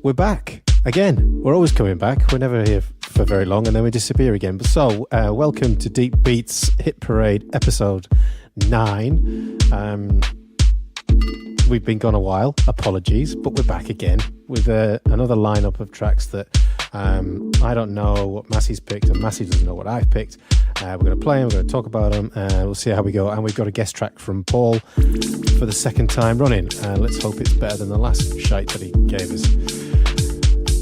we're back again. We're always coming back. We're never here for very long and then we disappear again. So, welcome to Deepwit's Hit Parade episode 9. We've been gone a while, apologies, but we're back again with another lineup of tracks that I don't know what Massi's picked and Massi doesn't know what I've picked. We're going to play them, we're going to talk about them, we'll see how we go. And we've got a guest track from Paul for the second time running. Let's hope it's better than the last shite that he gave us.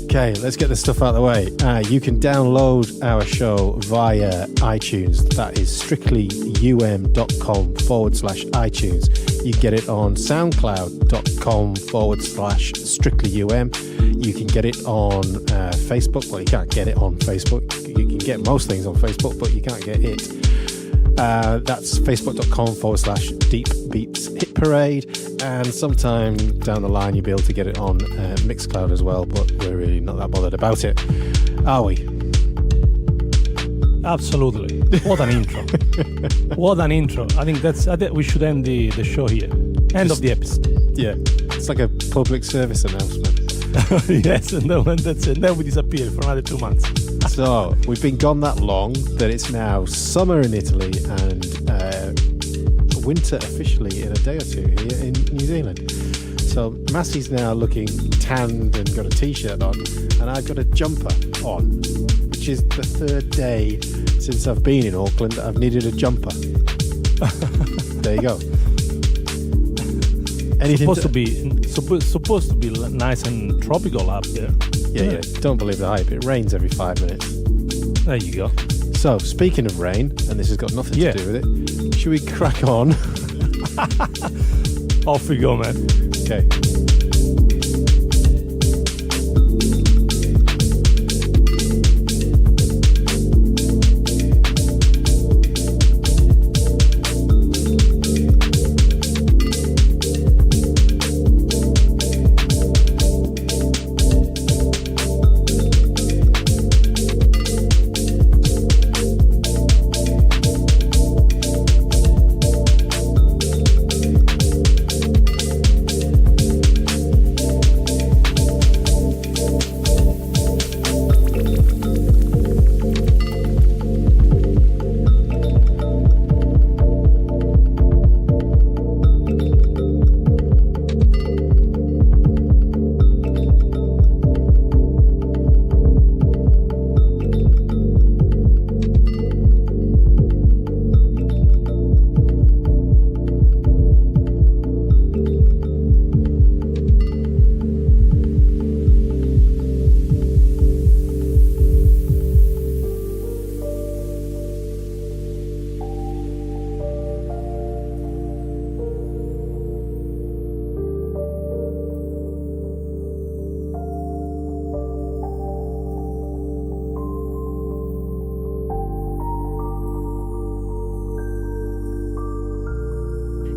Okay, let's get this stuff out of the way. You can download our show via iTunes. That is strictlyum.com/iTunes. You can get it on soundcloud.com/strictlyum. You can get it on Facebook. Well, you can't get it on Facebook. You can get most things on Facebook, but you can't get it. That's facebook.com/Deepbeats Hit Parade. And sometime down the line, you'll be able to get it on Mixcloud as well, but we're really not that bothered about it. Are we? Absolutely. What an intro. What an intro. I think we should end the show here. End of the episode. Yeah. It's like a public service announcement. Yes, and then that's it. Then we disappear for another 2 months. So, we've been gone that long that it's now summer in Italy and winter officially in a day or two here in New Zealand. So Massi's now looking tanned and got a t-shirt on, and I've got a jumper on, which is the third day since I've been in Auckland that I've needed a jumper. There you go. Supposed to be nice and tropical up there. Yeah. Don't believe the hype. It rains every 5 minutes. There you go. So, speaking of rain, and this has got nothing to do with it, should we crack on? Off we go, man. Okay.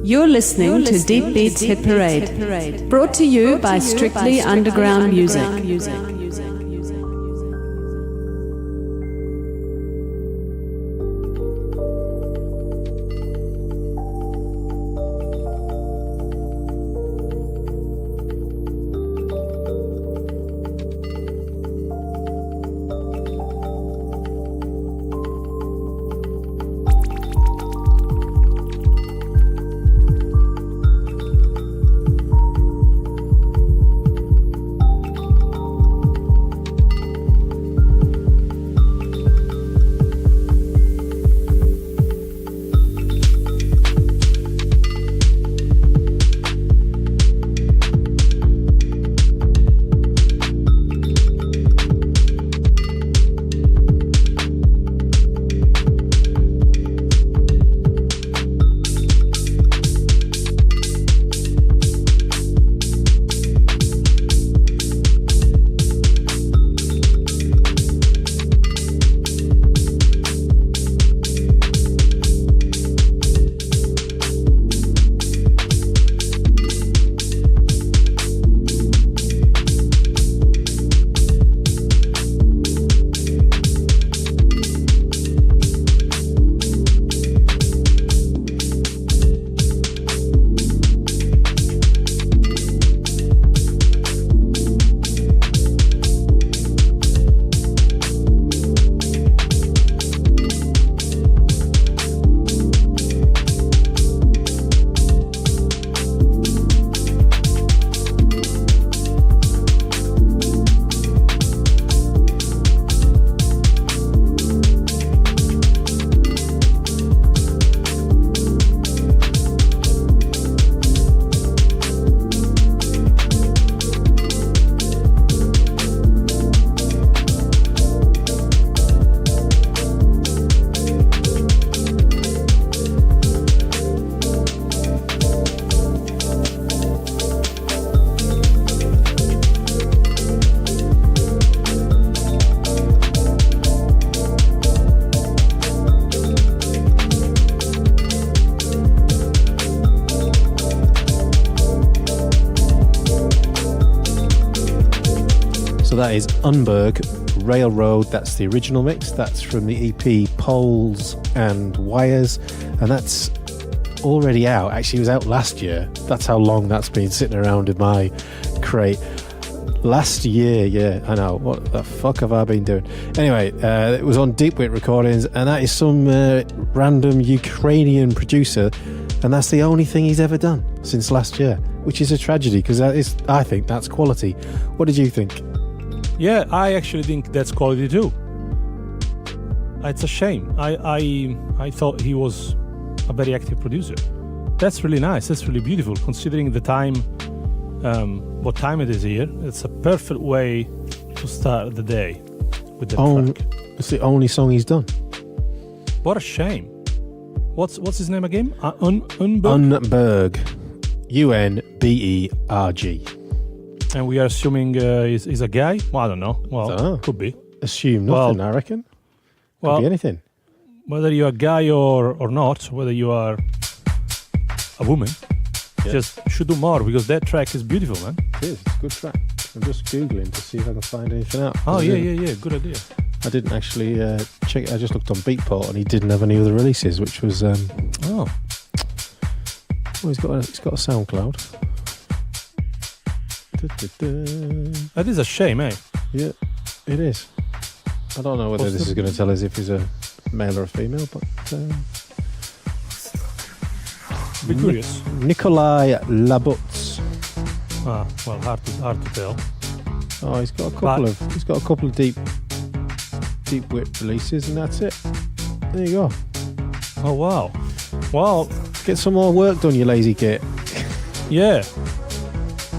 You're listening to Deepbeats Hit Parade, brought to you by Strictly Underground Music. that is Unberg, Railroad. That's the original mix. That's from the EP Poles and Wires. And that's already out. Actually, it was out last year. That's how long that's been sitting around in my crate. Last year, yeah, I know. What the fuck have I been doing? Anyway, it was on Deepwit Recordings, and that is some random Ukrainian producer, and that's the only thing he's ever done since last year, which is a tragedy, because I think that's quality. What did you think? Yeah, I actually think that's quality too. It's a shame. I thought he was a very active producer. That's really nice. That's really beautiful, considering the time. What time it is here? It's a perfect way to start the day with the track. It's the only song he's done. What a shame. What's his name again? Unberg? Unberg. Unberg. And we are assuming he's a guy? Well, I don't know. Well, could be. Assume nothing, I reckon. Could be anything. Whether you're a guy or not, whether you are a woman, just should do more, because that track is beautiful, man. It is. It's a good track. I'm just Googling to see if I can find anything out. Oh, yeah. Good idea. I didn't actually check it. I just looked on Beatport and he didn't have any other releases, which was... Well, he's got a SoundCloud. That is a shame, eh? Yeah, it is. I don't know whether this is going to tell us if he's a male or a female, but... Be curious. Nikolai Labutz. Well, hard to tell. Oh, he's got a couple of Deepwit releases, and that's it. There you go. Oh wow! Well, get some more work done, you lazy git. Yeah.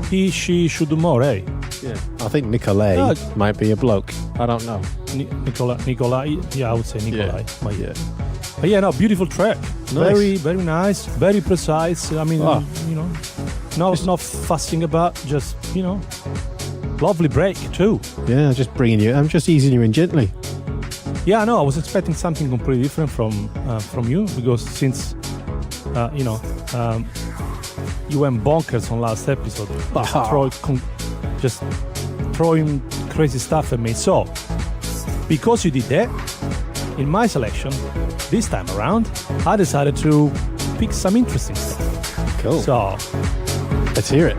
She should do more, eh? Yeah. I think Nikolai might be a bloke. I don't know. Nikolai. Yeah, I would say Nikolai. Yeah. But yeah, no, beautiful track. Nice. Very, very nice. Very precise. I mean, not fussing about. Just, lovely break too. Yeah, I'm just easing you in gently. Yeah, no, I was expecting something completely different from you, because since, you went bonkers on last episode. Just throwing crazy stuff at me. So, because you did that, in my selection, this time around, I decided to pick some interesting stuff. Cool. So, let's hear it.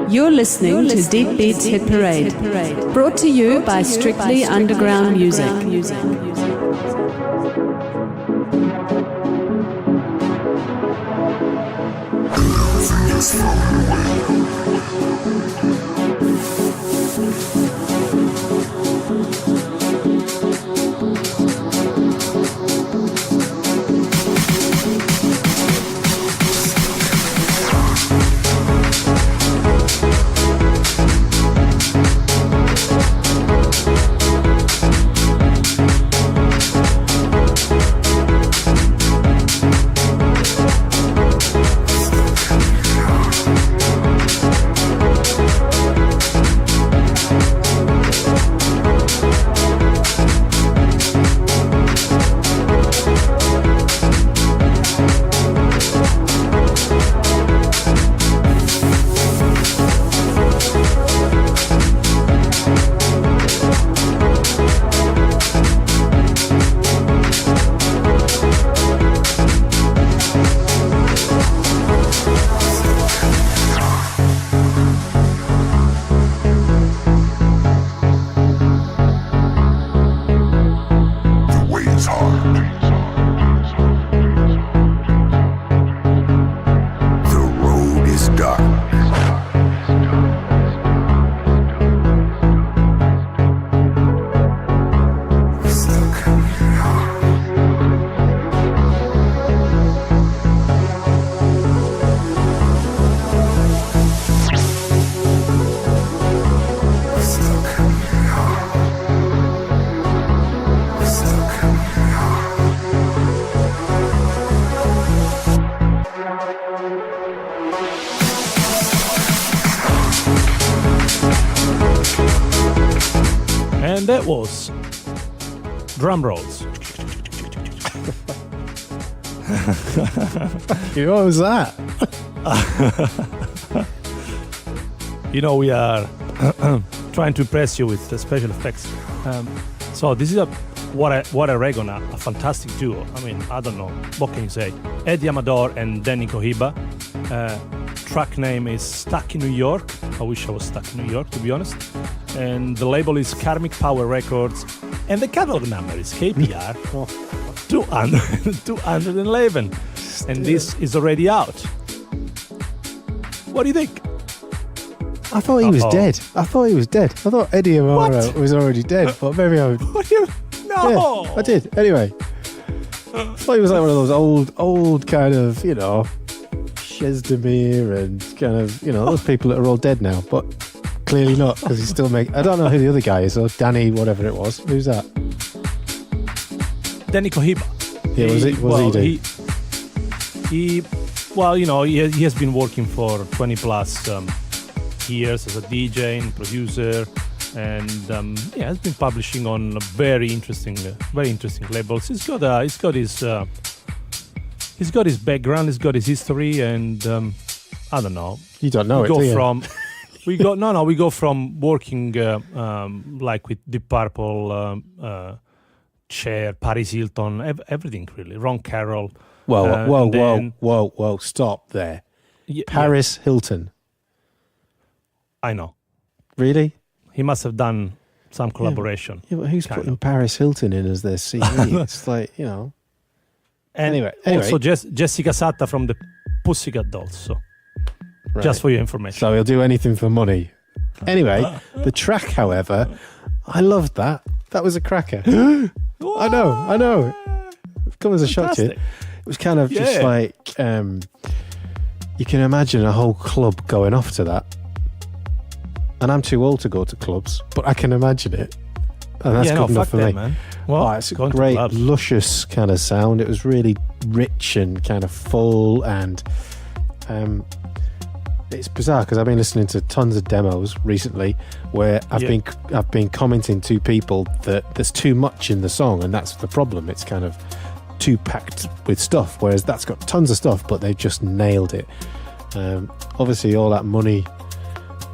You're listening to Deep Beats Hit Parade, brought to you by Strictly Underground Music. And that was drum rolls. What was that? We are trying to impress you with the special effects. So this is what I reckon a fantastic duo. I mean, I don't know, what can you say? Eddie Amador and Dany Cohiba. Track name is Stuck in New York. I wish I was stuck in New York, to be honest. And the label is Karmic Power Records. And the catalog number is KPR 211. And this is already out. What do you think? I thought he was dead. I thought Eddie Amaro was already dead. But maybe I would... What do you... No! Yeah, I did. Anyway. I thought he was like one of those old kind of, Chezdemir and kind of, those people that are all dead now. But clearly not, because he's still making... I don't know who the other guy is, or Dany, whatever it was. Who's that? Dany Cohiba. Yeah, what does he do? He has been working for 20 plus years as a DJ and producer, and has been publishing on very interesting labels. He's got his background, he's got his history, and I don't know. You don't know We go from working like with Deep Purple, Cher, Paris Hilton, everything really. Ron Carroll. Whoa! Stop there. Paris Hilton. I know. Really? He must have done some collaboration. Yeah, but who's putting Paris Hilton in as their CV? It's like, And anyway. Also Jessica Satta from the Pussycat Dolls. So just for your information. So he'll do anything for money. Anyway, the track, however, I loved that. That was a cracker. I know. Come as a shock to you. It was kind of just like, you can imagine a whole club going off to that. And I'm too old to go to clubs, but I can imagine it. And that's good enough for me. Man. Well, it's a great, luscious kind of sound. It was really rich and kind of full, and it's bizarre because I've been listening to tons of demos recently where I've been commenting to people that there's too much in the song, and that's the problem. It's kind of too packed with stuff, whereas that's got tons of stuff, but they've just nailed it. Obviously, all that money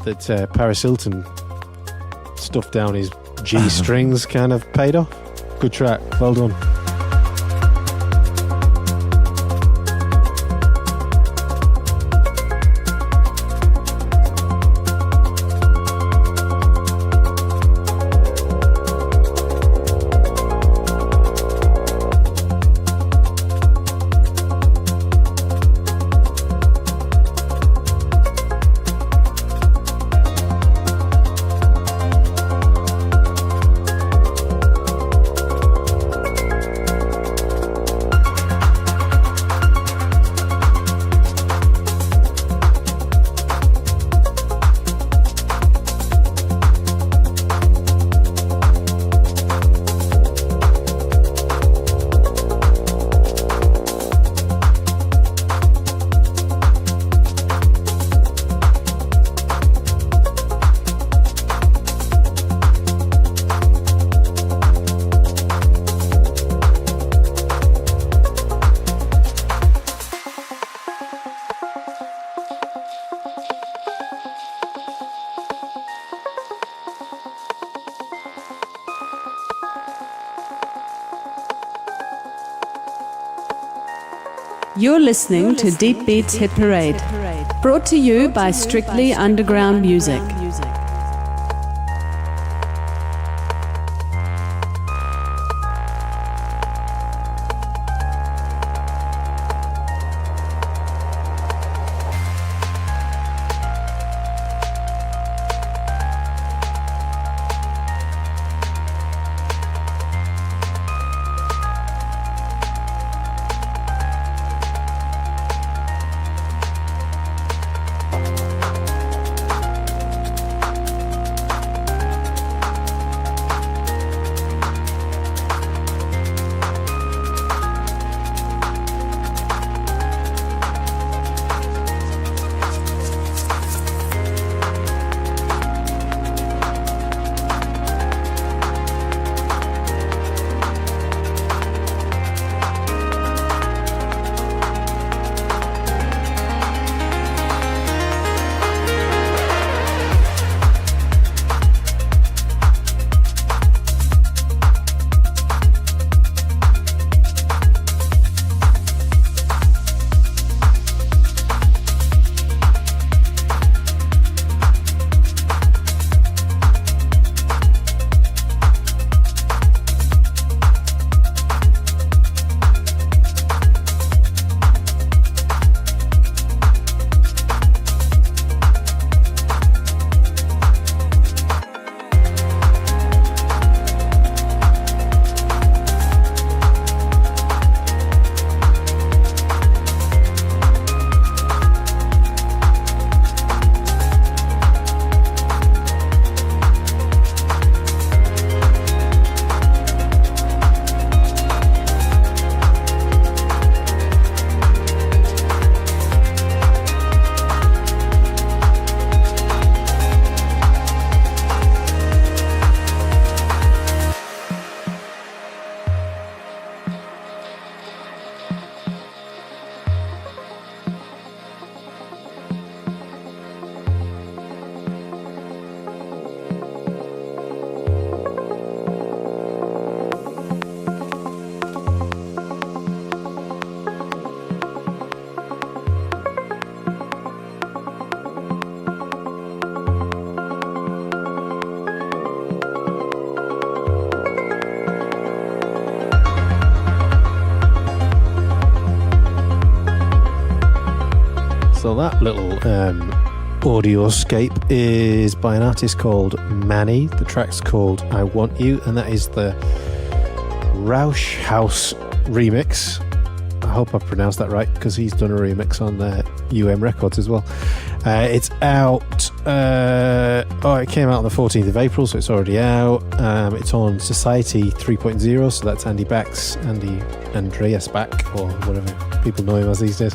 that Paris Hilton stuffed down his G strings kind of paid off. Good track, well done. You're listening to Deep Beats Hit Parade, brought to you by Strictly Underground Music. So that little audioscape is by an artist called Manni. The track's called I Want You, and that is the Rauschhaus remix. I hope I've pronounced that right, because he's done a remix on Records as well. It's out. It came out on the 14th of April, so it's already out. It's on Society 3.0, so that's Andreas Back, or whatever people know him as these days.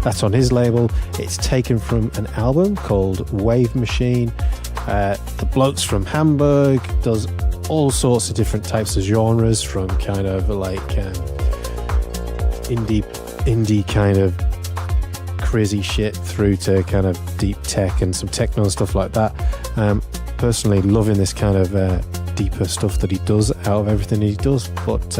That's on his label. It's taken from an album called Wave Machine. The bloke's from Hamburg, does all sorts of different types of genres, from kind of like indie kind of crazy shit through to kind of deep tech and some techno and stuff like that. Personally loving this kind of deeper stuff that he does out of everything he does, but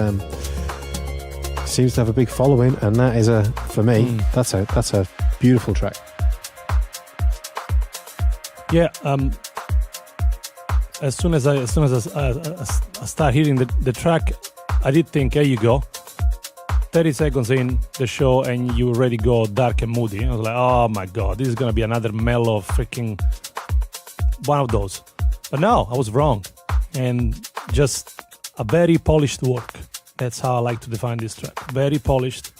seems to have a big following, and that is for me that's a beautiful track. Yeah. As soon as I start hearing the track, I did think, here you go, 30 seconds in the show and you already go dark and moody. I was like, oh my god, this is gonna be another mellow freaking one of those. But no, I was wrong, and just a very polished work. That's how I like to define this track. Very polished.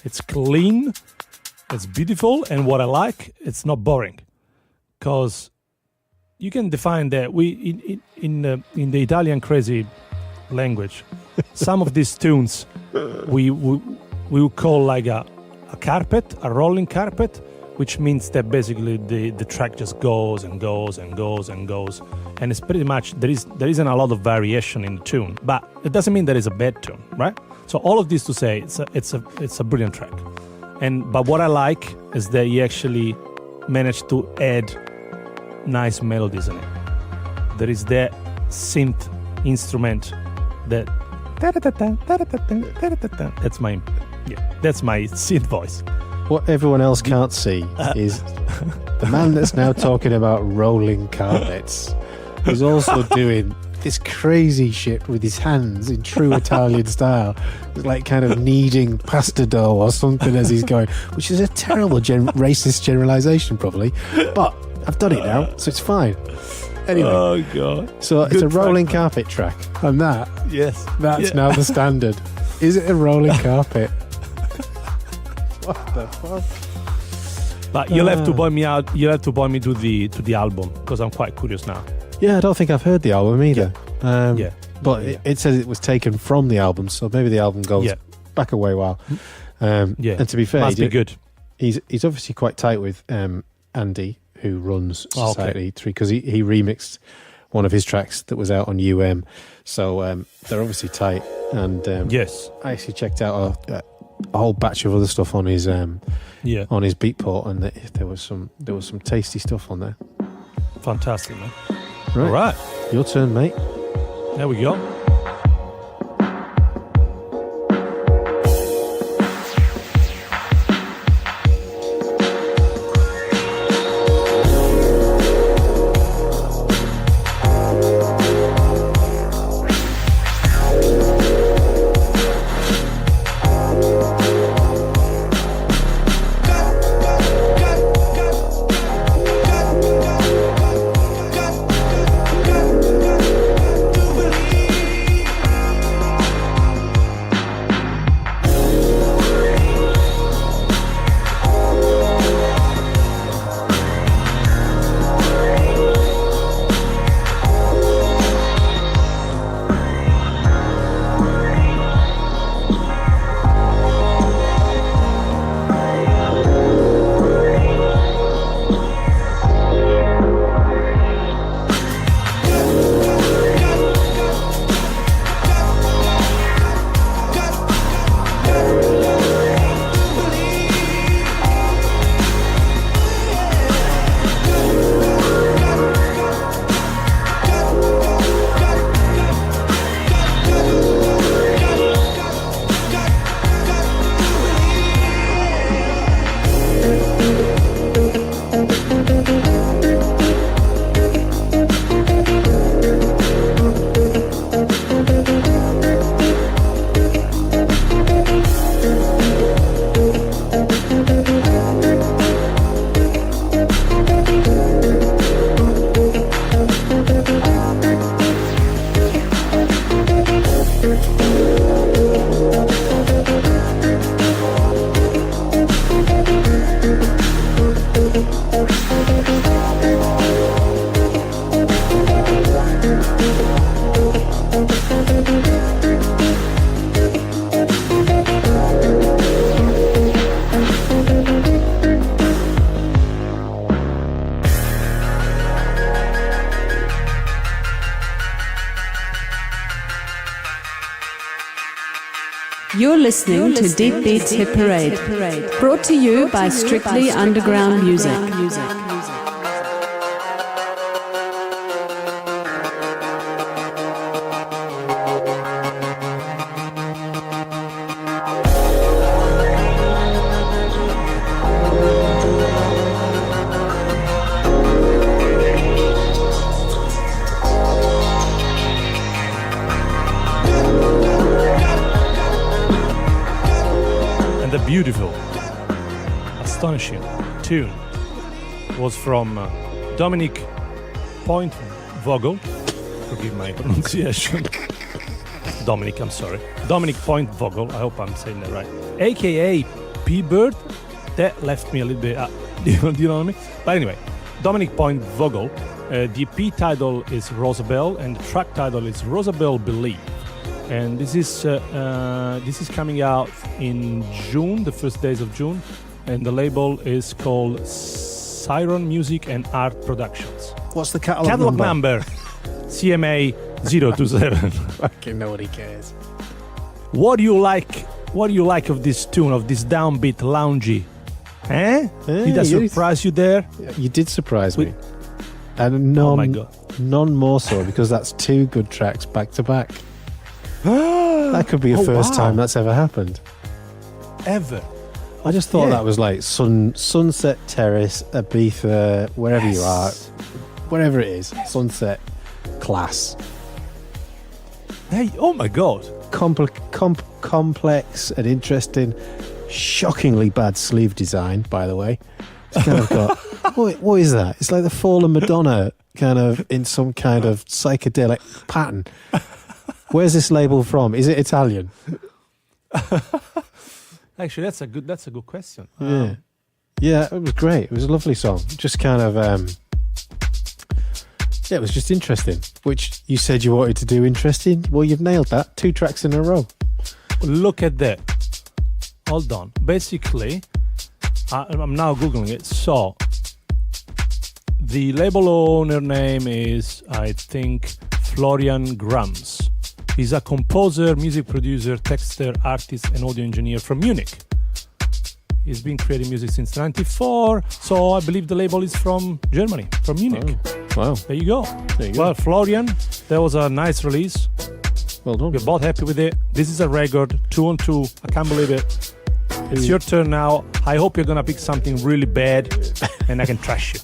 It's clean, it's beautiful, and what I like, it's not boring, because you can define that in the Italian crazy language, some of these tunes we would call like a carpet, a rolling carpet, which means that basically the track just goes and goes and goes and goes, and it's pretty much there isn't a lot of variation in the tune, but it doesn't mean that it's a bad tune, right? So all of this to say it's a brilliant track, but what I like is that he actually managed to add nice melodies in it. There is that synth instrument that that's my synth voice. What everyone else can't see is the man that's now talking about rolling carpets is also doing this crazy shit with his hands in true Italian style. It's like kind of kneading pasta dough or something as he's going, which is a terrible racist generalization probably, but I've done it now, so it's fine. Anyway, oh god! So it's a rolling carpet track, and that's now the standard. Is it a rolling carpet? What the fuck? But you'll have to point me out. You'll have to point me to the album, because I'm quite curious now. Yeah, I don't think I've heard the album either. But Yeah. it says it was taken from the album, so maybe the album goes back a way while. And to be fair, must be good. He's obviously quite tight with Andy, who runs Society 3, because he remixed one of his tracks that was out on So they're obviously tight. And yes, I actually checked out a whole batch of other stuff on his on his Beatport, and there was some tasty stuff on there. Fantastic, man. Right. All right, Your turn, mate. there we go. You're listening to Deep Beats Hit Parade, brought to you by Strictly Underground Music. The beautiful, astonishing tune was from Dominik Pointvogl. Forgive my pronunciation. Dominik, I'm sorry. Dominik Pointvogl. I hope I'm saying that right. AKA P-Bird. That left me a little bit. Do you know what I mean? But anyway, Dominik Pointvogl. The EP title is Rosabelle, and the track title is Rosabelle Believe. And this is coming out in June, the first days of June, and the label is called Cyron Music and Art Productions. What's the catalog number? CMA 027. Fucking nobody cares. What do you like? What do you like of this tune, of this downbeat loungy? Did I surprise you there? You did surprise me. And none, oh my God. None more so, because that's two good tracks back to back. That could be the first time that's ever happened. Ever. I just thought that was like Sunset Terrace, Ibiza, wherever you are, wherever it is, Sunset class. Hey, oh my God. Complex and interesting, shockingly bad sleeve design, by the way. It's kind of got, what is that? It's like the fallen Madonna kind of in some kind of psychedelic pattern. Where's this label from? Is it Italian? Actually, that's a good question. Yeah, it was great. It was a lovely song. Just kind of, it was just interesting. Which you said you wanted to do interesting. Well, you've nailed that. 2 tracks in a row. Look at that. Hold on. Basically, I'm now Googling it. So, the label owner name is, I think, Florian Grams. He's a composer, music producer, texter, artist, and audio engineer from Munich. He's been creating music since 1994, so I believe the label is from Germany, from Munich. Oh, wow. There you go. Well, Florian, that was a nice release. Well done. We're both happy with it. This is a record, 2 on 2. I can't believe it. It's your turn now. I hope you're going to pick something really bad, and I can trash you.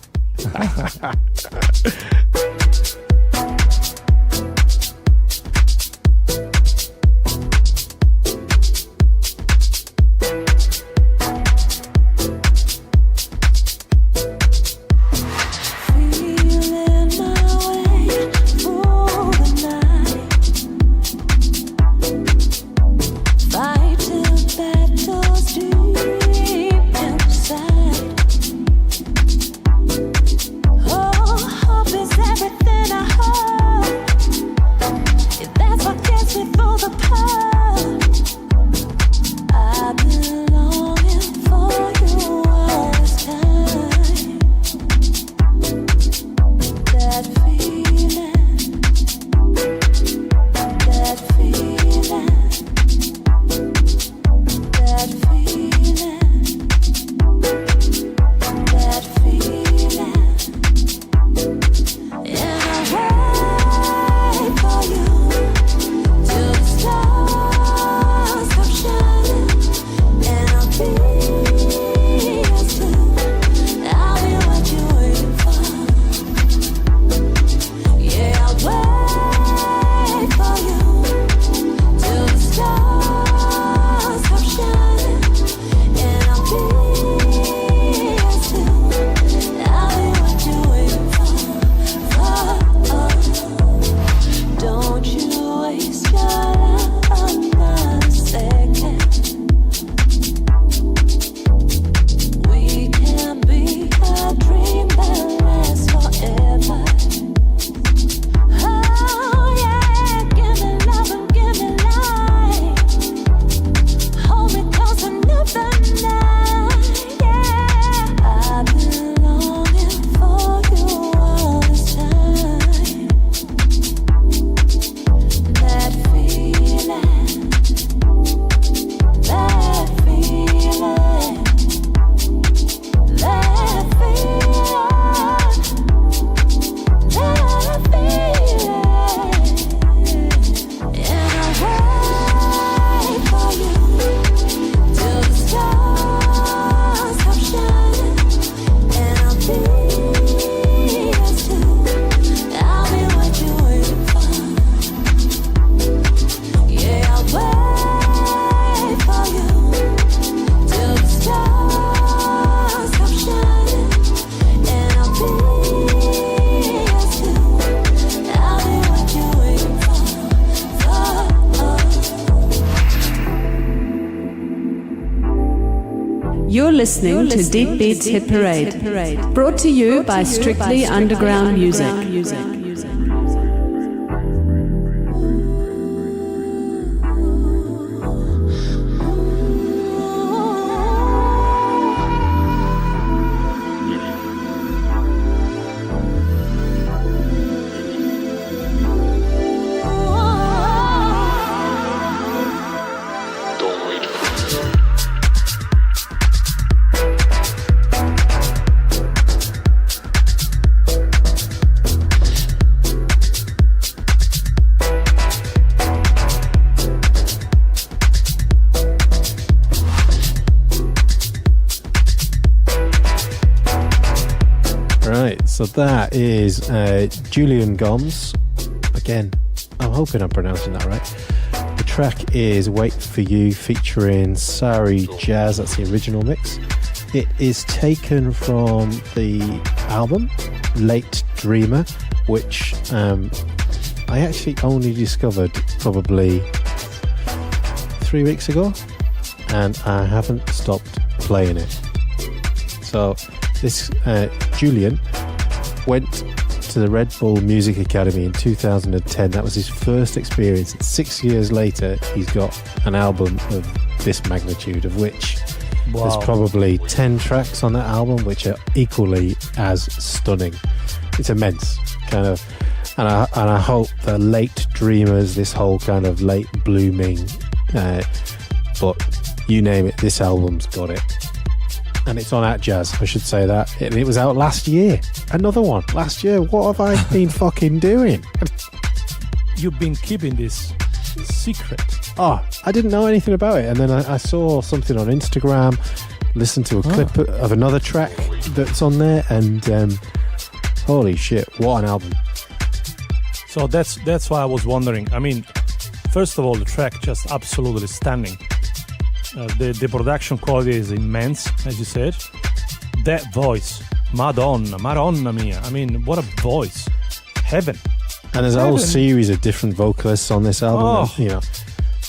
Is You're listening to Deep Beats Hit Parade, brought to you by Strictly Underground Music. So that is Jullian Gomes. Again, I'm hoping I'm pronouncing that right. The track is Wait For You featuring Sarai Jazz. That's the original mix. It is taken from the album Late Dreamer, which I actually only discovered probably 3 weeks ago, and I haven't stopped playing it. So this Jullian went to the Red Bull Music Academy in 2010. That was his first experience. 6 years later, he's got an album of this magnitude, of which there's probably 10 tracks on that album, which are equally as stunning. It's immense, kind of. And I hope the late dreamers, this whole kind of late blooming, but you name it, this album's got it. And it's on Atjazz, I should say that. It was out last year. Another one. Last year. What have I been fucking doing? You've been keeping this secret. Oh, I didn't know anything about it. And then I saw something on Instagram, listened to a clip of another track that's on there, and holy shit, what an album. So that's why I was wondering. I mean, first of all, the track just absolutely stunning. The production quality is immense, as you said. That voice, Madonna mia. I mean, what a voice. Heaven. And there's a whole series of different vocalists on this album. Oh. You know,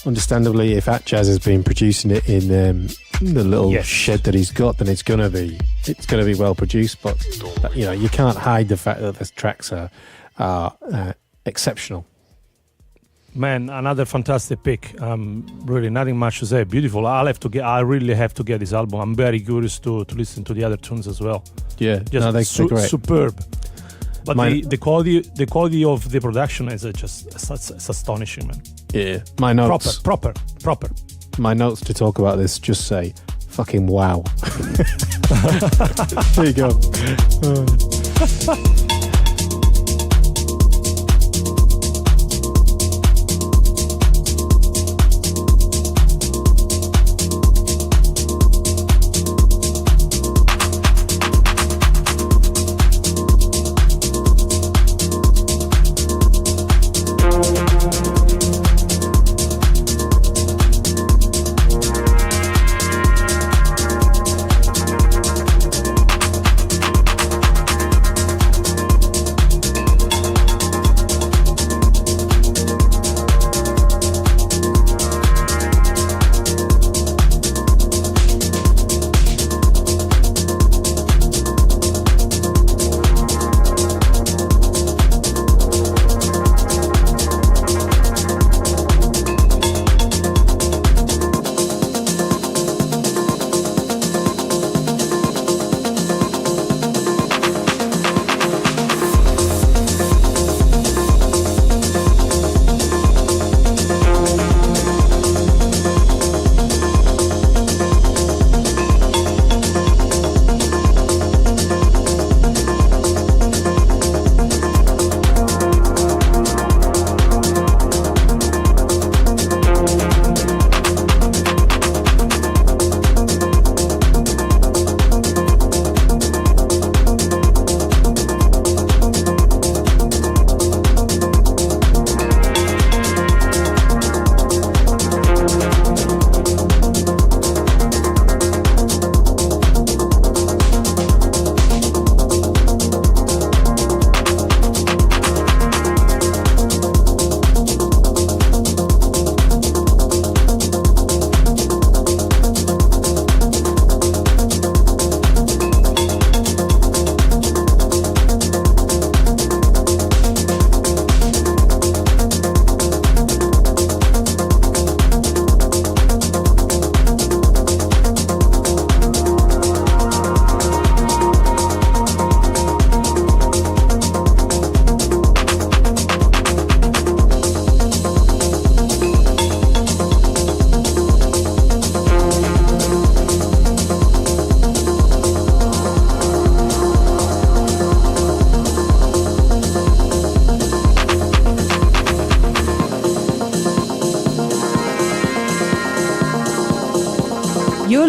understandably, if Atjazz has been producing it in the little shed that he's got, then it's gonna be well produced. But you know, you can't hide the fact that the tracks are exceptional. Man, another fantastic pick. Really, nothing much to say. Beautiful. I really have to get this album. I'm very curious to listen to the other tunes as well. Yeah, just they're great. Superb. But the quality of the production is it's astonishing, man. Yeah, my notes. Proper. My notes to talk about this just say, fucking wow. There you go.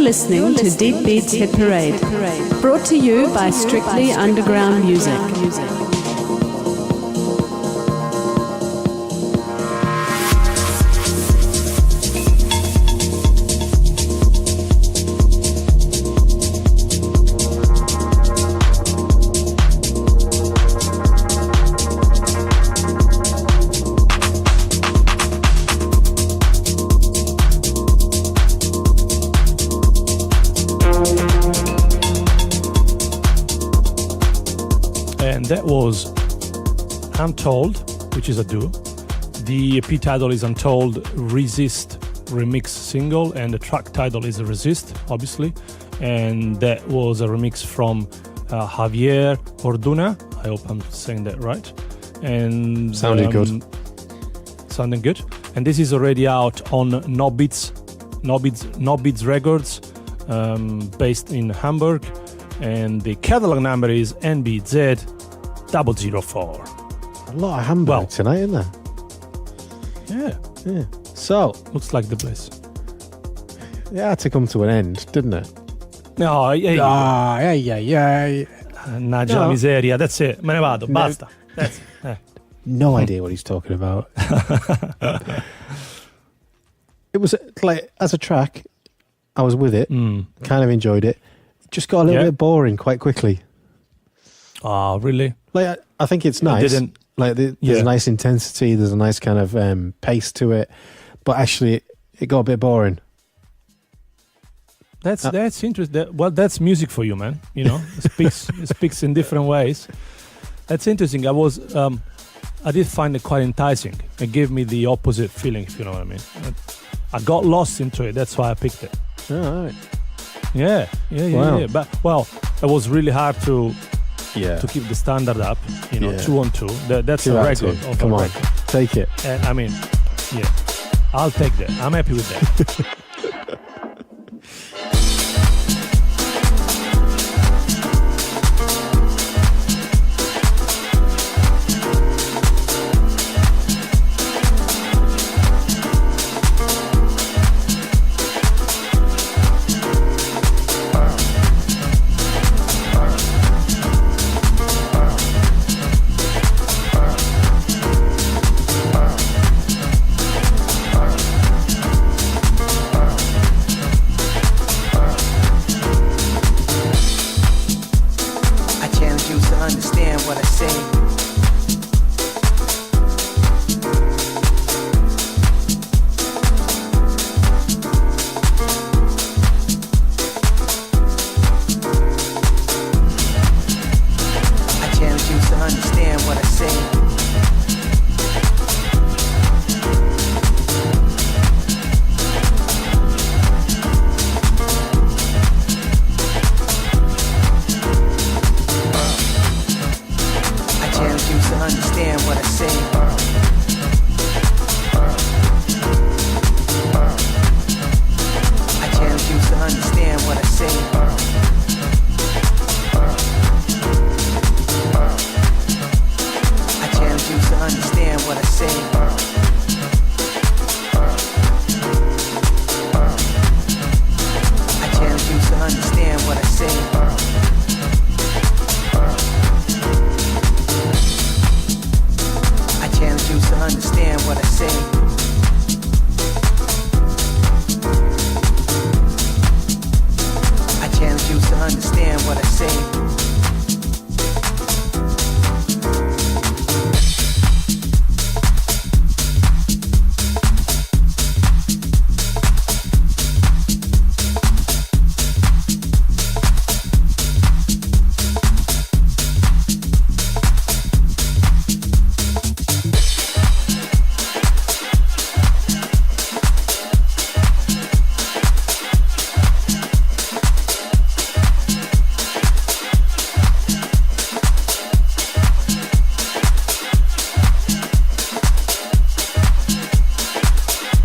listening to Deep Beats Hit Parade, brought to you by Strictly Underground Music. That was Untold, which is a duo. The EP title is Untold Resist Remix Single, and the track title is Resist, obviously. And that was a remix from Javier Orduna. I hope I'm saying that right. And sounding good. Sounding good. And this is already out on Nobiz Records, based in Hamburg. And the catalog number is NBZ 004. A lot of Hamburg tonight, isn't there? Yeah. So looks like the place. It had to come to an end, didn't it? No, yeah. Naggia miseria, that's it. Me ne vado, basta. That's it. No idea what he's talking about. It was like, as a track, I was with it, kind of enjoyed it. Just got a little bit boring quite quickly. Oh, really? Like, I think it's nice. There's a nice intensity. There's a nice kind of pace to it, but actually, it got a bit boring. That's interesting. Well, that's music for you, man. You know, it speaks in different ways. That's interesting. I did find it quite enticing. It gave me the opposite feeling, if you know what I mean. I got lost into it. That's why I picked it. Oh, all right. Yeah. But it was really hard to keep the standard up. 2 on 2. That's a record. Come on, take it. And I mean, I'll take that. I'm happy with that.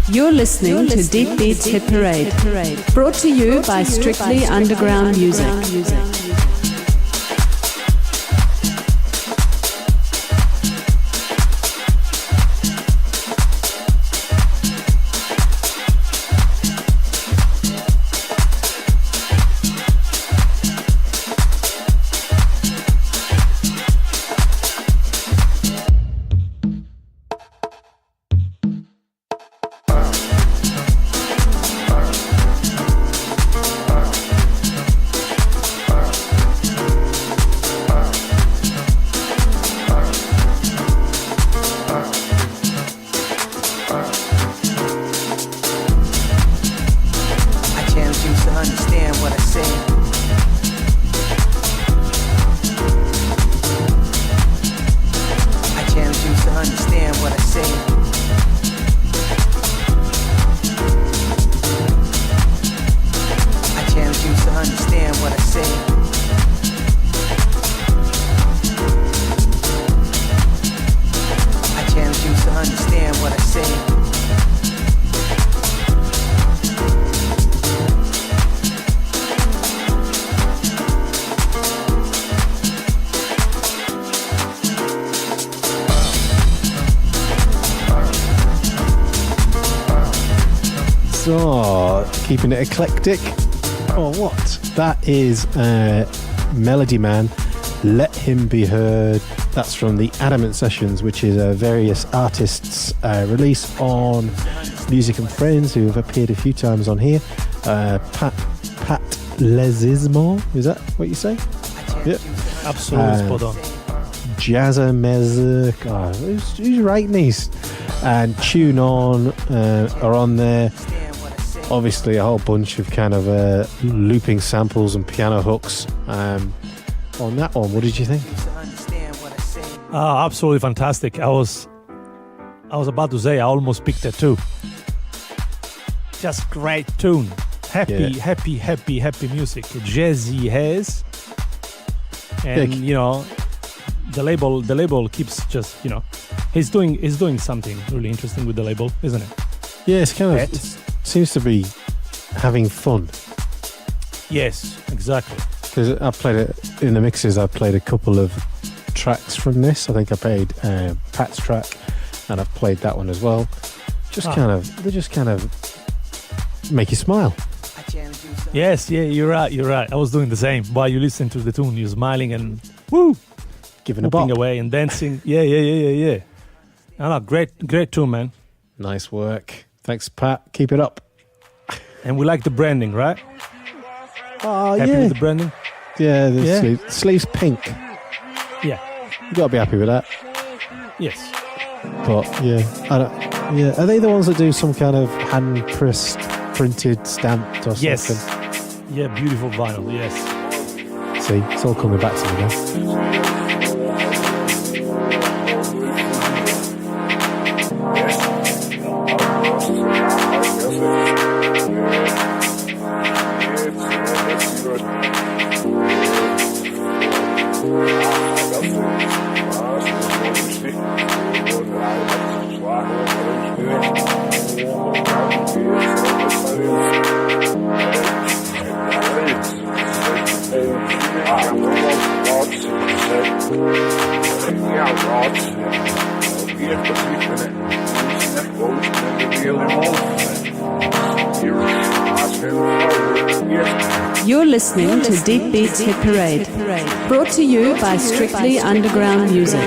You're listening to Deep Beats Hit Parade, brought to you by Strictly Underground Music. understand what I say. I challenge you to understand what I say. I challenge you to understand what I say. I challenge you to understand what I say. So, keeping it eclectic. Oh, what? That is Melodymann, Let Him Be Heard. That's from the Adamant Sessions, which is various artists' release on Music and Friends, who have appeared a few times on here. Pat Lesismo, is that what you say? Yep. Absolutely spot on. Jazza Mez, God, who's writing these? And Tune On are on there. Obviously, a whole bunch of kind of looping samples and piano hooks on that one. What did you think? Absolutely fantastic. I was about to say I almost picked it too. Just great tune. Happy music. Jazzy has, and you know, the label keeps just, you know, he's doing something really interesting with the label, isn't it? Yeah, it's kind of seems to be having fun. Yes, exactly. Because I played it in the mixes. I played a couple of tracks from this. I think I played Pat's track, and I've played that one as well. They just kind of make you smile. Yes, yeah, you're right. I was doing the same. While you listen to the tune, you're smiling and woo, giving a bop away and dancing. Yeah. No, great tune, man. Nice work. Thanks, Pat. Keep it up. And we like the branding, right? Oh, happy yeah. with the branding? Yeah, the sleeve's pink. Yeah. You got to be happy with that. Yes. But yeah, are they the ones that do some kind of hand pressed, printed, stamped or something? Yes. Yeah, beautiful vinyl. Yes. See, it's all coming back to me now. You're listening to Deep Beats Hit Parade, brought to you by Strictly Underground Music.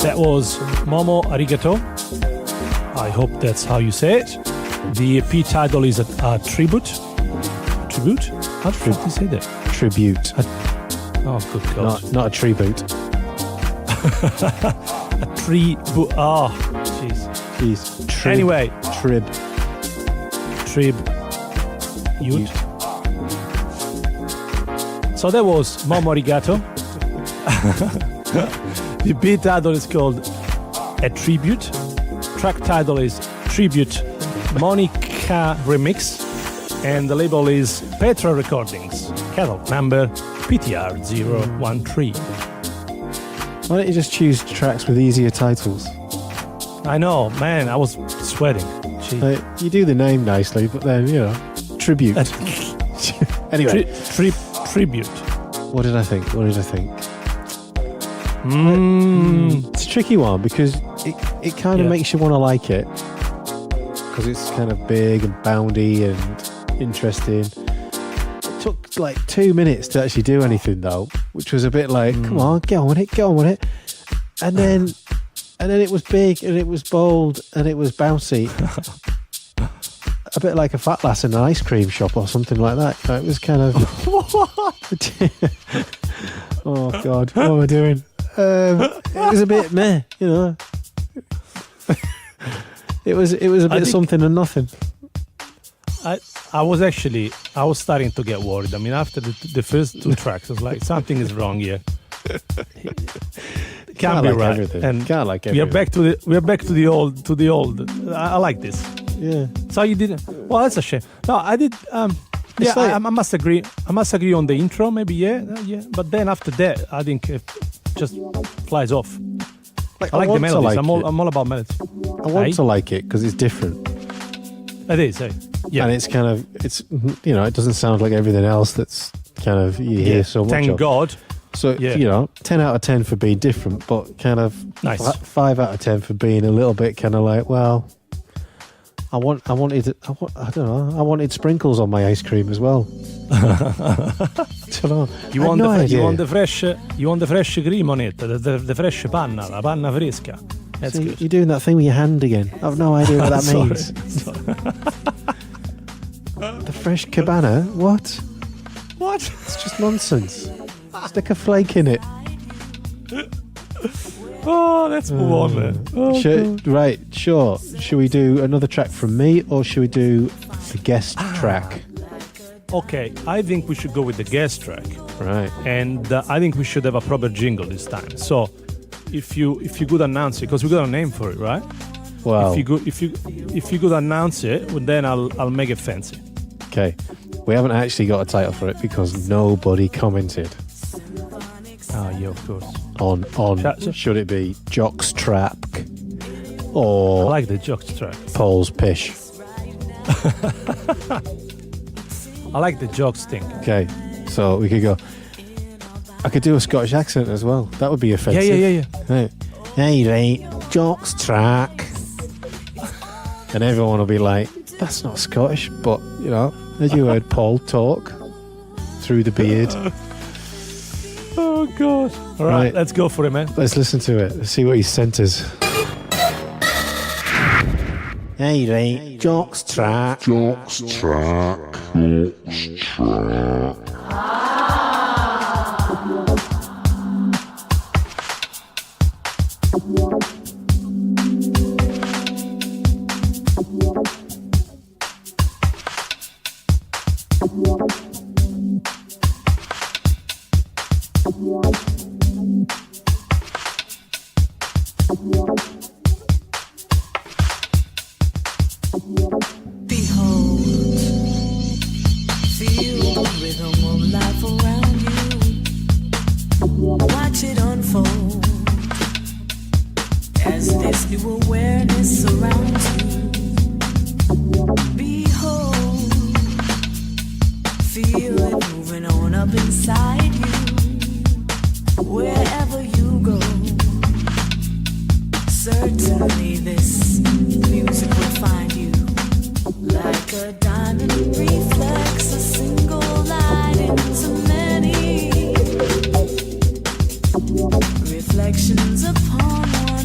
That was Momo Arigato. I hope that's how you say it. The EP title is a tribute. Tribute? How do you say that? Tribute. Oh, good God. Not a tribute. A tribute. Oh, jeez. Anyway. Trib. Ute. So that was Momo Arigato. The beat title is called A Tribute. Track title is Tribute Monica Remix. And the label is Petra Recordings. Catalog number PTR013. Why don't you just choose tracks with easier titles? I know, man, I was sweating. You do the name nicely, but then, tribute. Anyway. Tribute. What did I think? It's a tricky one because it kind of makes you want to like it because it's kind of big and boundy and interesting. It took like 2 minutes to actually do anything though, which was a bit like, come on, get on with it. And then it was big and it was bold and it was bouncy. A bit like a fat lass in an ice cream shop or something like that. It was kind of... Oh, God. What am I doing? It was a bit meh, It was a bit something and nothing. I was starting to get worried. I mean, after the first two tracks, I was like, something is wrong here. Can't be like right. Everything. And can't like everything. we are back to the old. I like this. Yeah. So you didn't. Well, that's a shame. No, I did. I must agree. I must agree on the intro. Maybe yeah. But then after that, I think it just flies off. I like the melodies. I'm all about melodies. I want to like it because it's different. It is. Yeah. And it's kind of it doesn't sound like everything else that's kind of you hear so much. Thank God. So 10 out of 10 for being different, but kind of nice. 5 out of 10 for being a little bit kind of like, well, I wanted sprinkles on my ice cream as well. You want the fresh cream on it, the fresh panna, la panna fresca. That's good. You're doing that thing with your hand again. I have no idea what that means. The fresh cabana? What? It's just nonsense. Stick a flake in it. Oh, let's move on, man. Right, sure. Should we do another track from me or should we do the guest track? Okay, I think we should go with the guest track. Right. And I think we should have a proper jingle this time. So, if you could announce it, because we got a name for it, right? Well, if you could announce it, well, then I'll make it fancy. Okay. We haven't actually got a title for it because nobody commented. Oh, yeah, of course. On should it be Jock's Track or I like the Jock's Track. Paul's Pish? I like the Jock's thing. Okay, so we could go. I could do a Scottish accent as well. That would be offensive. Yeah. Right. Hey, right, Jock's Track. And everyone will be like, that's not Scottish, but, as you heard Paul talk through the beard. Oh, God. All right, let's go for it, man. Let's listen to it. Let's see what he sent us. Hey, right, Jock's Track. Reflections upon one.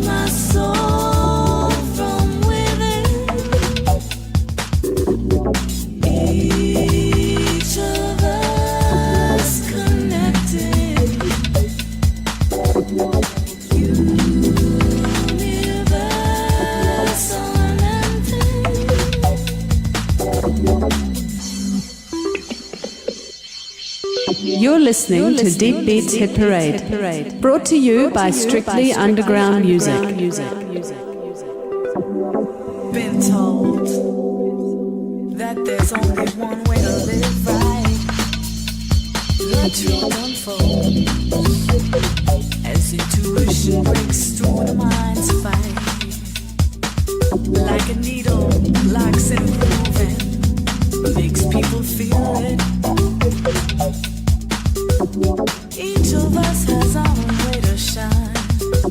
My soul from within. Each of us connected. Universal anthem. You're listening to Deep Beats Hit Parade, brought to you by Strictly Underground Music. Been told that there's only one way to live right. The truth unfolds as intuition breaks through the mind's fight. Like a needle, locks and moving, makes people feel it. Each of us has our own way to shine,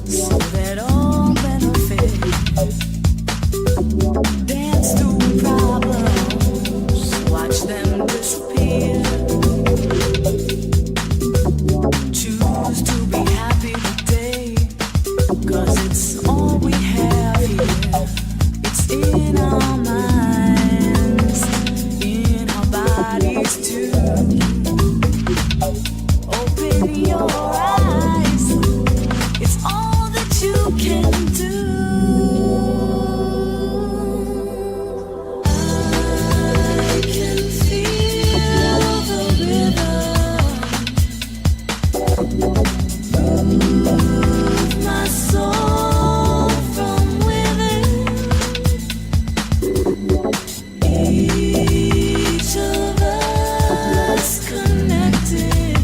so that all benefit. Dance through problems, watch them disappear. Choose to be happy today, 'cause it's all we have here. It's in our minds, in our bodies too. Open your eyes, it's all that you can do. I can feel the rhythm, move my soul from within. Each of us connected.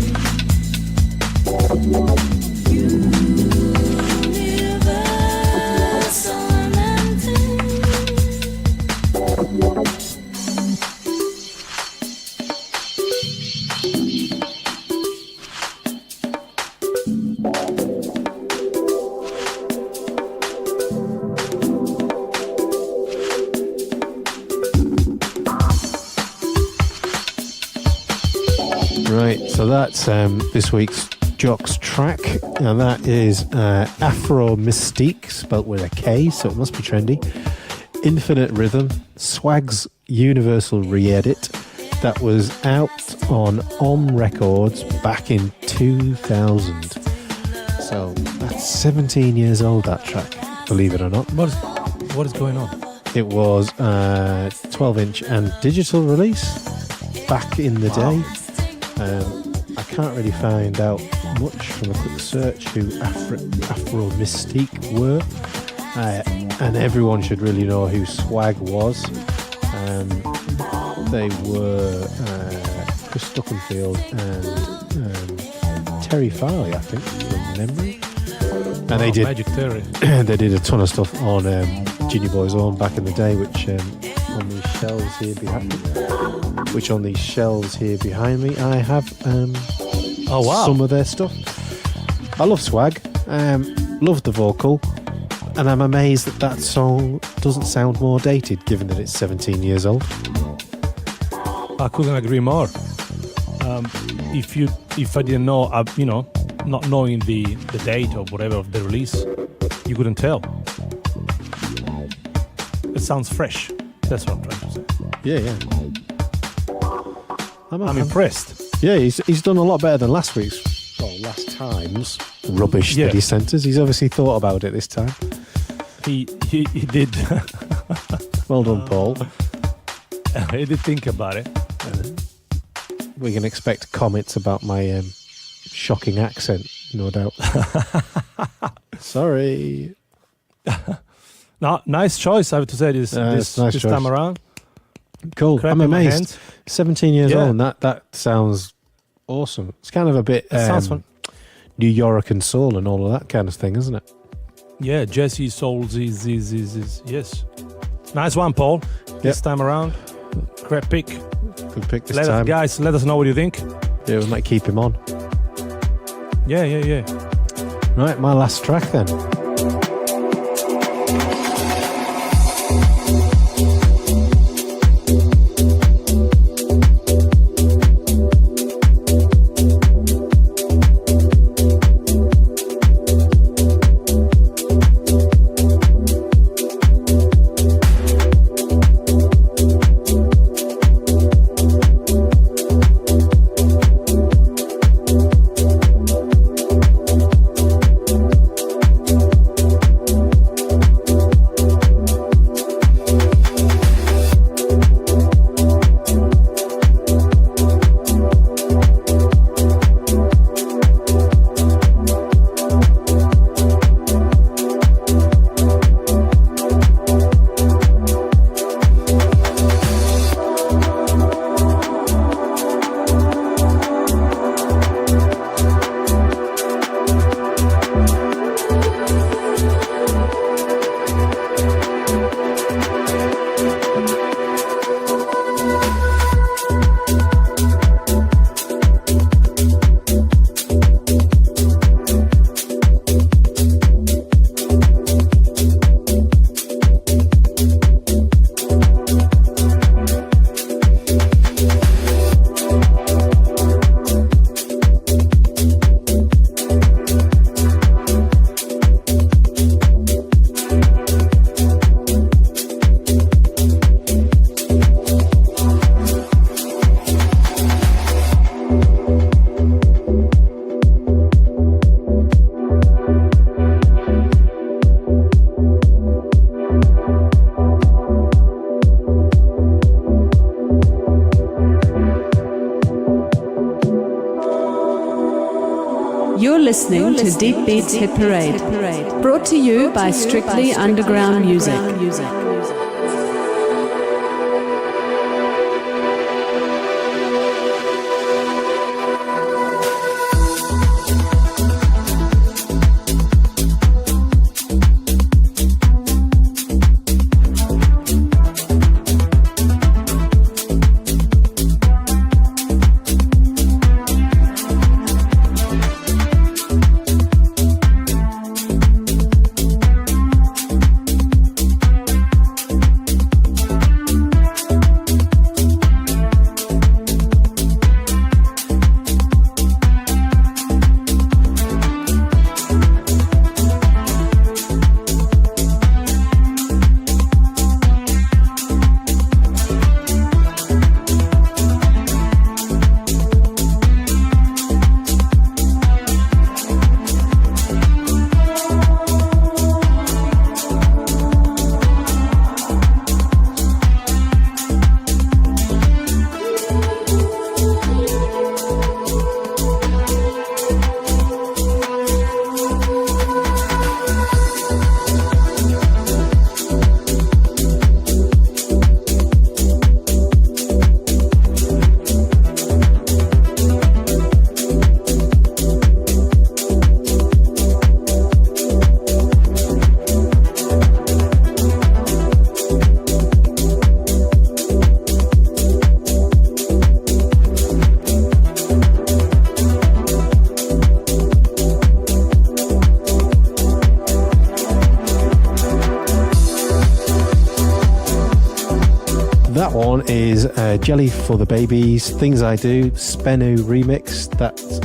Universal anthem. Right, so that's this week's Jock's track, and that is Afro Mystique, spelt with a K, so it must be trendy. Infinite Rhythm, Swag's Universal Re-Edit, that was out on Records back in 2000. So that's 17 years old, that track, believe it or not. What is going on? It was 12-inch and digital release back in the day. I can't really find out much from a quick search who Afro Mystique were, and everyone should really know who Swag was. They were Chris Stuckenfield and Terry Farley, I think, from memory. And they did Magic Terry. they did a ton of stuff on Junior Boy's Own back in the day, which on these shelves here behind me, I have some of their stuff. I love Swag, love the vocal, and I'm amazed that song doesn't sound more dated, given that it's 17 years old. I couldn't agree more. If I didn't know, not knowing the date or whatever of the release, you couldn't tell. It sounds fresh. That's what I'm trying to say. Yeah. I'm impressed. Yeah, he's done a lot better than last time's rubbish that he sent us. He's obviously thought about it this time. He did. Well done, Paul. He did think about it. We can expect comments about my shocking accent, no doubt. Sorry. No, nice choice, I have to say, this time around. Cool. I'm amazed. 17 years old, and that sounds awesome. It's kind of a bit sounds fun. New York and soul and all of that kind of thing, isn't it? Yeah, Jesse Souls is yes. Nice one, Paul. This time around. Great pick. Good pick this time. Guys, let us know what you think. Yeah, we might keep him on. Yeah. Right, my last track then. listening to Deep Beats Hit Parade. Brought to you by Strictly Underground Music. Is Jelly for the Babies, Things I Do, Spenu remix. That's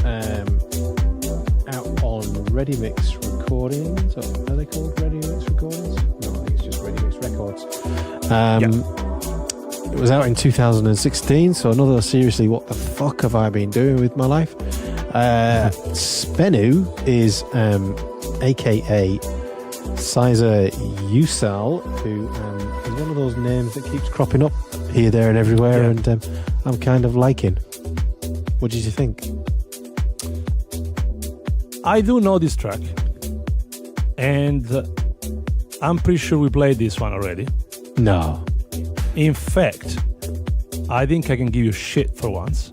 out on Ready Mix Recordings. Or are they called Ready Mix Recordings? No, I think it's just Ready Mix Records. It was out in 2016, so another seriously, what the fuck have I been doing with my life? Spenu is aka Sizer Usal, who is one of those names that keeps cropping up here, there and everywhere, and I'm kind of liking. What did you think? I do know this track, and I'm pretty sure we played this one already. No. In fact, I think I can give you shit for once.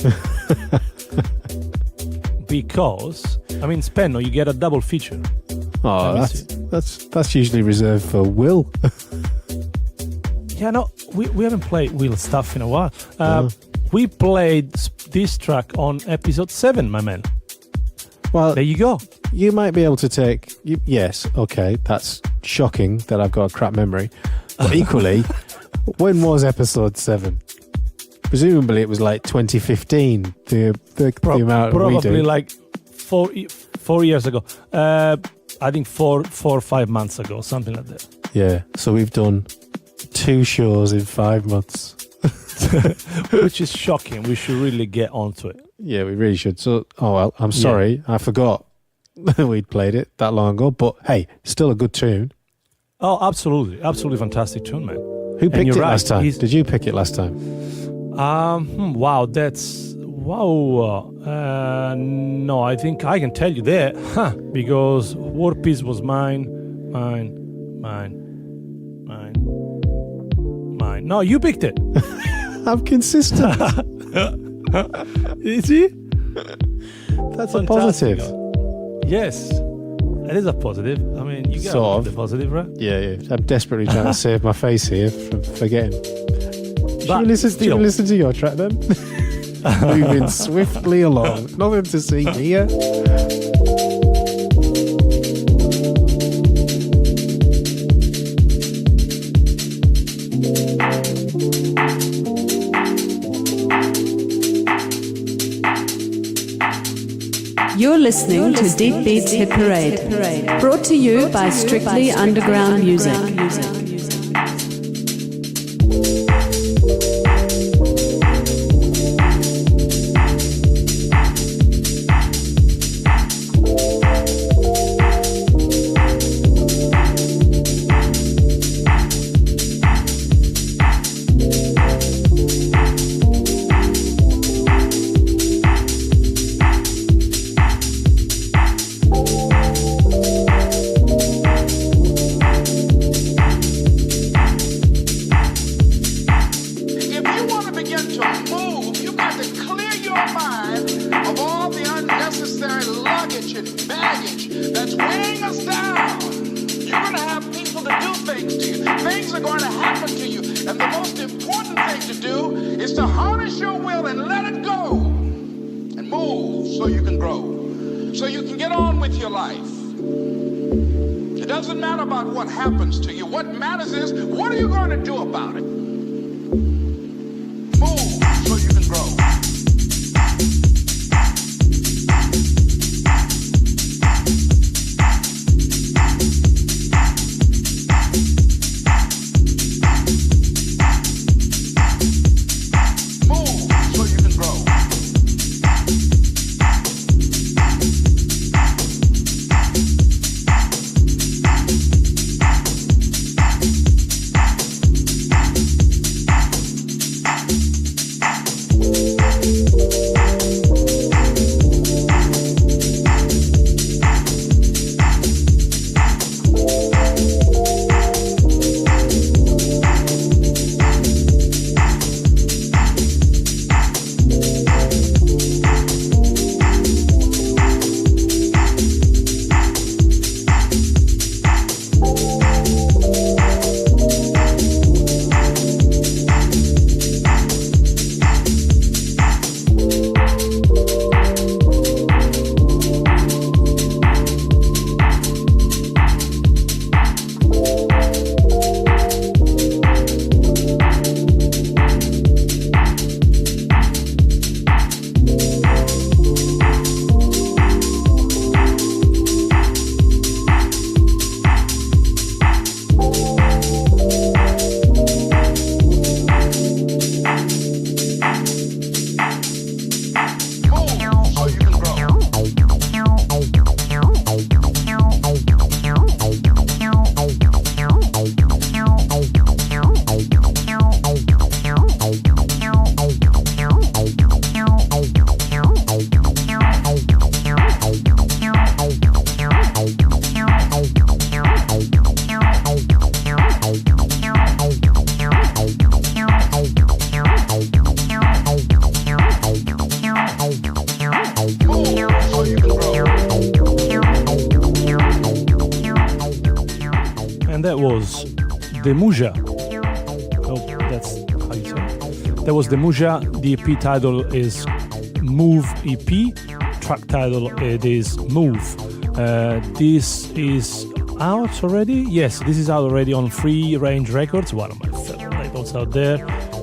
Because, I mean, Spenno, you get a double feature. Oh, that's usually reserved for Will. Yeah, no, we haven't played Will stuff in a while. We played this track on episode 7, my man. Well, there you go. You might be able to take... yes, okay, that's shocking that I've got a crap memory. But equally, when was episode 7? Presumably it was like 2015, the amount probably like 4 years ago. I think 4 or 5 months ago, something like that. Yeah, so we've done 2 shows in 5 months. Which is shocking. We should really get onto it. Yeah, we really should. So, I'm sorry. Yeah. I forgot we'd played it that long ago. But hey, still a good tune. Oh, absolutely. Absolutely fantastic tune, man. Who picked it last time? Did you pick it last time? Wow, that's... Wow. No, I think I can tell you that. Because War Piece was mine. No, you picked it. I'm consistent. You see? That's fantastic. A positive. Yes. It is a positive. I mean, you got the positive, right? Yeah. I'm desperately trying to save my face here from forgetting. Do you listen to your track then? Moving swiftly along. Nothing to see here. You're listening to Deep Beats Hit Parade, brought to you by Strictly Underground Music. weighing us down. You're going to have people to do things to you. Things are going to happen to you. And the most important thing to do is to harness your will and let it go. And move so you can grow. So you can get on with your life. It doesn't matter about what happens to you. What matters is, what are you going to do about it? Move so you can grow. The Muja. Oh, that's how you say it. That was the Muja. The EP title is Move EP. Track title it is Move. This is out already? Yes, this is out already on Free Range Records, one of my favorite labels out there.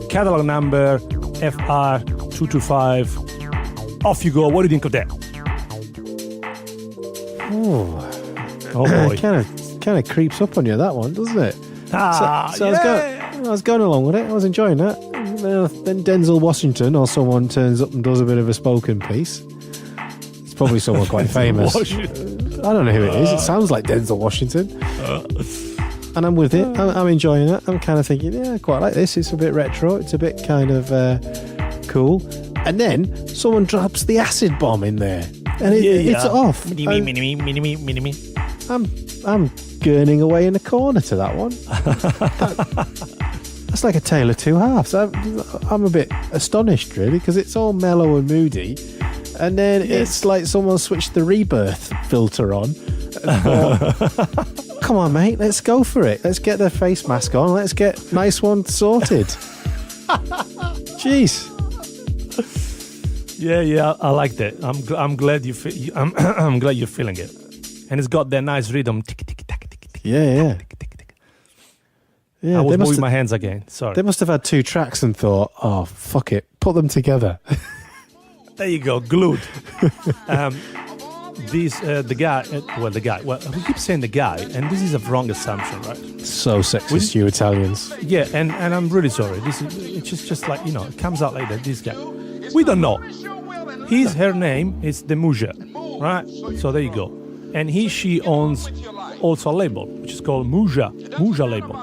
Catalog number FR225. Off you go. What do you think of that? Oh boy. Kind of creeps up on you, that one, doesn't it? So yeah. I was going along with it. I was enjoying that. Then Denzel Washington or someone turns up and does a bit of a spoken piece. It's probably someone quite famous. I don't know who it is. It sounds like Denzel Washington. And I'm with it. I'm enjoying it. I'm kind of thinking, yeah, I quite like this. It's a bit retro. It's a bit kind of cool. And then someone drops the acid bomb in there. And it's off. I'm gurning away in the corner to that one. That's like a tale of two halves. I'm a bit astonished, really, because it's all mellow and moody, and then it's like someone switched the rebirth filter on. Come on, mate, let's go for it. Let's get the face mask on. Let's get nice one sorted. Jeez. Yeah, I like that. I'm glad I'm glad you're feeling it, and it's got that nice rhythm. Yeah. I was moving my hands again. Sorry. They must have had two tracks and thought, oh, fuck it, put them together. There you go, glued. The guy. Well, we keep saying the guy, and this is a wrong assumption, right? So sexist, you Italians. Yeah, and I'm really sorry. It's just like, it comes out like that. This guy, we don't know. Her name is the Muja, right? So there you go. And she owns also a label, which is called Muja label.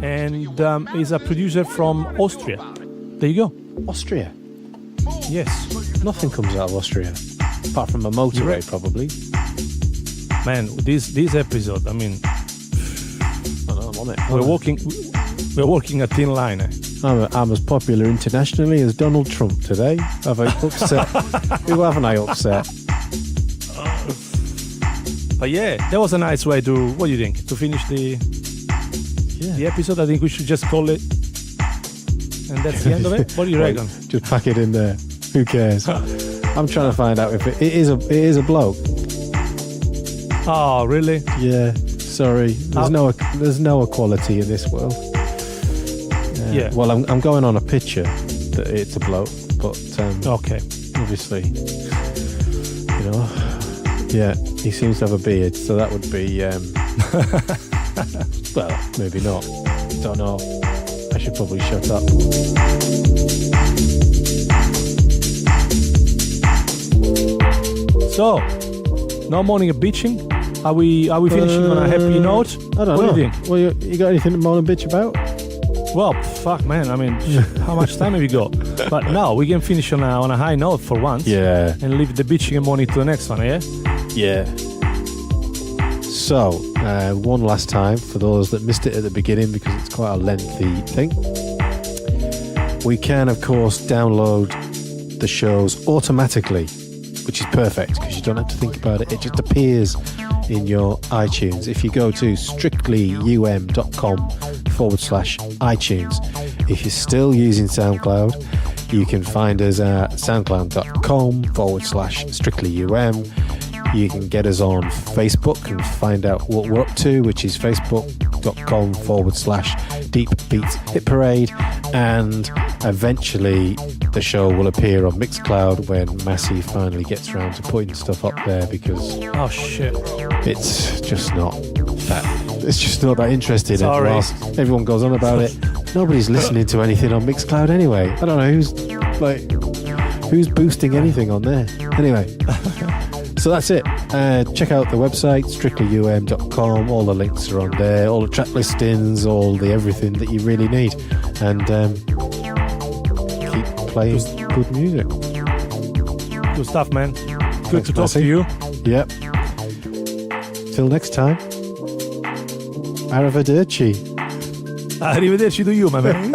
And is a producer from Austria. There you go. Austria? Yes. Nothing comes out of Austria. Apart from a motorway, probably. Man, this episode, I mean... I'm on it. We're walking a thin line. I'm as popular internationally as Donald Trump today. Have I upset? Who haven't I upset? But yeah, that was a nice way to. What do you think? To finish the episode, I think we should just call it, and that's the end of it. What do you reckon? Just pack it in there. Who cares? I'm trying to find out if it is a bloke. Oh, really? Yeah. Sorry. There's no equality in this world. Yeah. Well, I'm going on a picture that it's a bloke, but Okay. obviously, yeah, he seems to have a beard, so that would be. Well, maybe not. Don't know. I should probably shut up. So, no morning of bitching. Are we finishing on a happy note? I don't know. What do you think? Well, you got anything to moan and bitch about? Well, fuck, man. I mean, how much time have you got? But no, we can finish on a high note for once. Yeah. And leave the bitching and moaning to the next one, yeah? Yeah. So, one last time for those that missed it at the beginning because it's quite a lengthy thing. We can, of course, download the shows automatically, which is perfect because you don't have to think about it. It just appears in your iTunes. If you go to strictlyum.com/iTunes. If you're still using SoundCloud, you can find us at soundcloud.com/strictlyum. You can get us on Facebook and find out what we're up to, which is facebook.com/Deepbeat Hit Parade. And eventually the show will appear on Mixcloud when Massi finally gets around to putting stuff up there because Oh, shit. it's just not that interesting. Sorry. Whilst everyone goes on about it, nobody's listening to anything on Mixcloud anyway. I don't know who's boosting anything on there. Anyway. So that's it. Check out the website, strictlyum.com. All the links are on there. All the track listings, all the everything that you really need. And keep playing good music. Good stuff, man. Good Thanks, to talk Massi. to you. Yep. Till next time. Arrivederci. Arrivederci to you, my man.